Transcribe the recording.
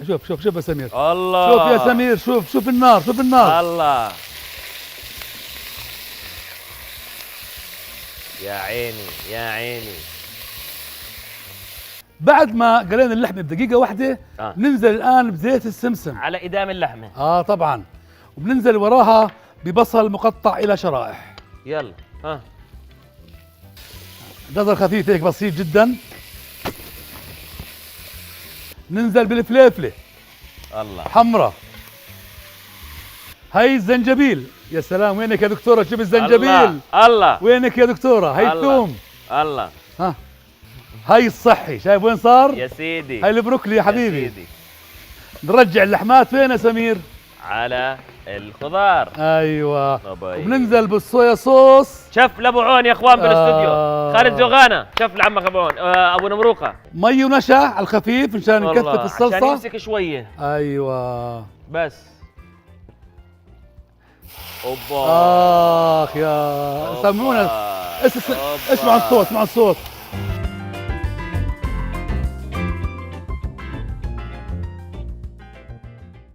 شوف يا سمير. الله. شوف يا سمير، شوف النار، شوف النار. الله. يا عيني يا عيني. بعد ما قلينا اللحمه بدقيقه واحده ننزل الان بزيت السمسم على إدام اللحمة. طبعا، وبننزل وراها ببصل مقطع الى شرائح. يلا جزر خفيف هيك بسيط جدا. ننزل بالفليفله الله حمراء. هاي الزنجبيل، يا سلام، وينك يا دكتوره؟ شوف الزنجبيل. الله. وينك يا دكتوره؟ هاي الثوم. الله. هاي الصحي، شايف وين صار؟ يا سيدي. هاي البروكلي يا حبيبي. يا سيدي. نرجع اللحمات فين يا سمير؟ على الخضار. ايوه. وبننزل بالصويا صوص. شف لابو عون يا اخوان بالاستوديو. خالد زغانه، شف لعمك ابو عون. ابو نمروقه. مي ونشا على الخفيف مشان نكثف الصلصه عشان يمسك شويه. ايوه بس. اوبا. يا سمعونا. اسمعوا الصوت، اسمعوا الصوت.